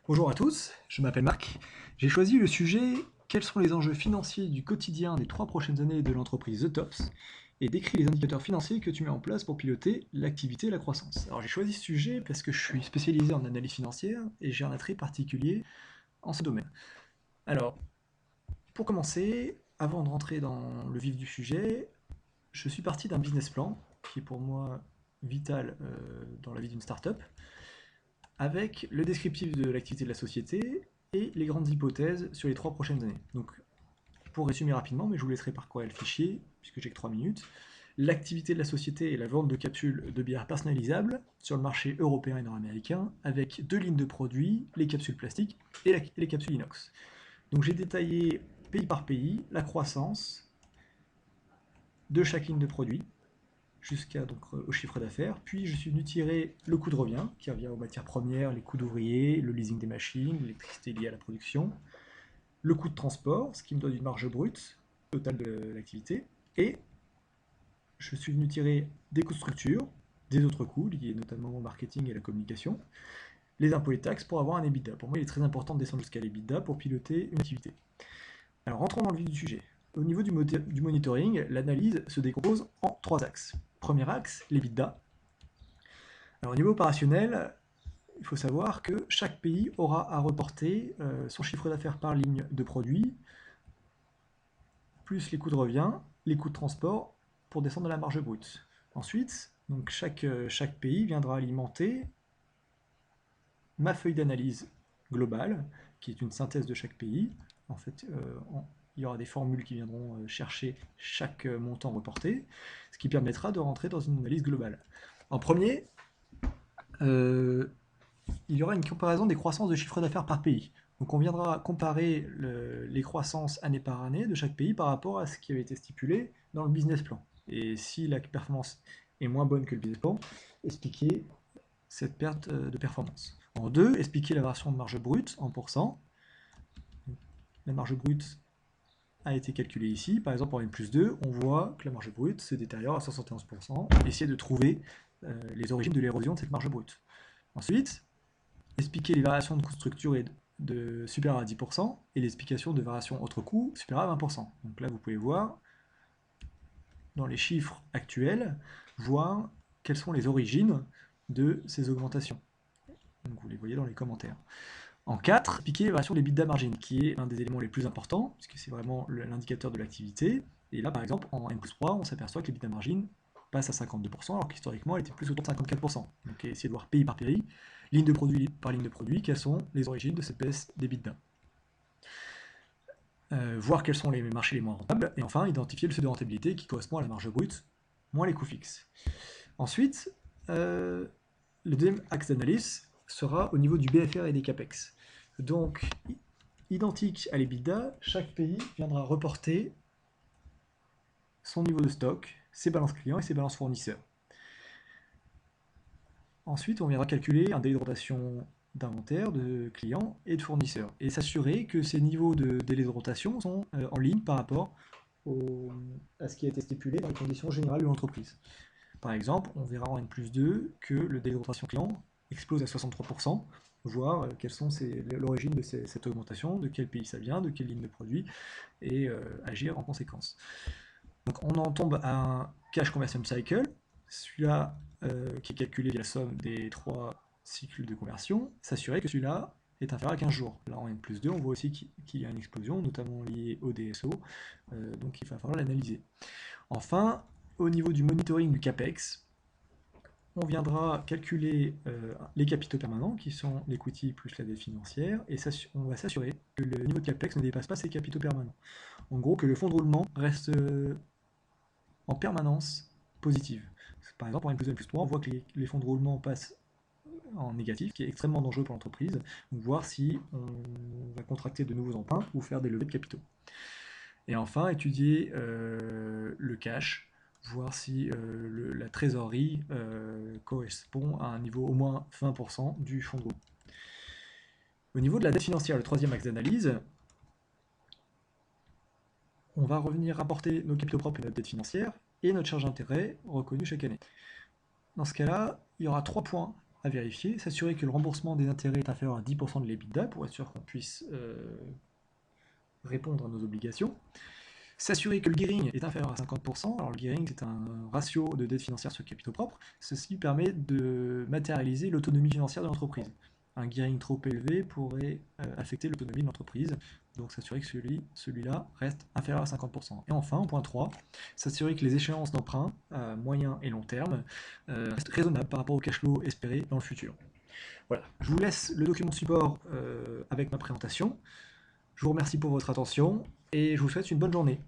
Bonjour à tous, je m'appelle Marc. J'ai choisi le sujet quels sont les enjeux financiers du quotidien des 3 prochaines années de l'entreprise The Tops et décrit les indicateurs financiers que tu mets en place pour piloter l'activité et la croissance. Alors j'ai choisi ce sujet parce que je suis spécialisé en analyse financière et j'ai un attrait particulier en ce domaine. Alors, pour commencer, avant de rentrer dans le vif du sujet, je suis parti d'un business plan qui est pour moi vital dans la vie d'une startup avec le descriptif de l'activité de la société et les grandes hypothèses sur les 3 prochaines années. Donc, pour résumer rapidement, mais je vous laisserai parcourir le fichier, puisque j'ai que 3 minutes, l'activité de la société est la vente de capsules de bière personnalisables sur le marché européen et nord-américain, avec 2 lignes de produits, les capsules plastiques et les capsules inox. Donc j'ai détaillé pays par pays la croissance de chaque ligne de produit, jusqu'à donc au chiffre d'affaires. Puis je suis venu tirer le coût de revient, qui revient aux matières premières, les coûts d'ouvriers, le leasing des machines, l'électricité liée à la production, le coût de transport, ce qui me donne une marge brute totale de l'activité, et je suis venu tirer des coûts de structure, des autres coûts liés notamment au marketing et à la communication, les impôts et taxes pour avoir un EBITDA. Pour moi, il est très important de descendre jusqu'à l'EBITDA pour piloter une activité. Alors rentrons dans le vif du sujet. Au niveau du monitoring, l'analyse se décompose en 3 axes. Premier axe, l'EBITDA. Alors au niveau opérationnel, il faut savoir que chaque pays aura à reporter son chiffre d'affaires par ligne de produit, plus les coûts de revient, les coûts de transport, pour descendre à la marge brute. Ensuite, donc chaque pays viendra alimenter ma feuille d'analyse globale, qui est une synthèse de chaque pays. En fait, il y aura des formules qui viendront chercher chaque montant reporté, ce qui permettra de rentrer dans une analyse globale. En premier, il y aura une comparaison des croissances de chiffre d'affaires par pays. Donc on viendra comparer les croissances année par année de chaque pays par rapport à ce qui avait été stipulé dans le business plan. Et si la performance est moins bonne que le business plan, expliquer cette perte de performance. En deux, expliquer la variation de marge brute en pourcent. La marge brute a été calculée ici. Par exemple, en N+2, on voit que la marge brute se détériore à 71%. Essayer de trouver les origines de l'érosion de cette marge brute. Ensuite, expliquer les variations de coûts de structure de supérieures à 10% et l'explication de variations autres coûts supérieures à 20%. Donc là, vous pouvez voir dans les chiffres actuels, voir quelles sont les origines de ces augmentations. Donc vous les voyez dans les commentaires. En 4, expliquer les variations de l'EBITDA margin, qui est un des éléments les plus importants, puisque c'est vraiment l'indicateur de l'activité. Et là, par exemple, en N+3, on s'aperçoit que l'EBITDA margin passe à 52%, alors qu'historiquement, elle était plus autour de 54%. Donc, essayer de voir pays par pays, ligne de produit par ligne de produit, quelles sont les origines de cette baisse d'EBITDA. Voir quels sont les marchés les moins rentables, et enfin, identifier le seuil de rentabilité qui correspond à la marge brute, moins les coûts fixes. Ensuite, le deuxième axe d'analyse sera au niveau du BFR et des CAPEX. Donc, identique à l'EBITDA, chaque pays viendra reporter son niveau de stock, ses balances clients et ses balances fournisseurs. Ensuite, on viendra calculer un délai de rotation d'inventaire, de clients et de fournisseurs, et s'assurer que ces niveaux de délai de rotation sont en ligne par rapport à ce qui a été stipulé dans les conditions générales de l'entreprise. Par exemple, on verra en N+2 que le délai de rotation client explose à 63%, voir quelles sont l'origine de cette augmentation, de quel pays ça vient, de quelle ligne de produit, et agir en conséquence. Donc on en tombe à un cash conversion cycle, celui-là qui est calculé via la somme des 3 cycles de conversion, s'assurer que celui-là est inférieur à 15 jours. Là en N+2, on voit aussi qu'il y a une explosion, notamment liée au DSO, donc il va falloir l'analyser. Enfin, au niveau du monitoring du CAPEX, on viendra calculer les capitaux permanents, qui sont l'equity plus la dette financière, et on va s'assurer que le niveau de CAPEX ne dépasse pas ces capitaux permanents. En gros, que le fonds de roulement reste en permanence positif. Par exemple, en N+2, N+3, on voit que les fonds de roulement passent en négatif, qui est extrêmement dangereux pour l'entreprise, donc voir si on va contracter de nouveaux emprunts ou faire des levées de capitaux. Et enfin, étudier le cash, voir si la trésorerie correspond à un niveau au moins 20% du fonds de roulement. Au niveau de la dette financière, le troisième axe d'analyse, on va revenir rapporter nos capitaux propres et notre dette financière et notre charge d'intérêt reconnue chaque année. Dans ce cas-là, il y aura 3 points à vérifier, s'assurer que le remboursement des intérêts est inférieur à 10% de l'EBITDA pour être sûr qu'on puisse répondre à nos obligations. S'assurer que le gearing est inférieur à 50%. Alors le gearing, c'est un ratio de dette financière sur capitaux propres. Ceci permet de matérialiser l'autonomie financière de l'entreprise. Un gearing trop élevé pourrait affecter l'autonomie de l'entreprise. Donc s'assurer que celui-là reste inférieur à 50%. Et enfin, point 3, s'assurer que les échéances d'emprunt à moyen et long terme restent raisonnables par rapport au cash flow espéré dans le futur. Voilà, je vous laisse le document support avec ma présentation. Je vous remercie pour votre attention et je vous souhaite une bonne journée.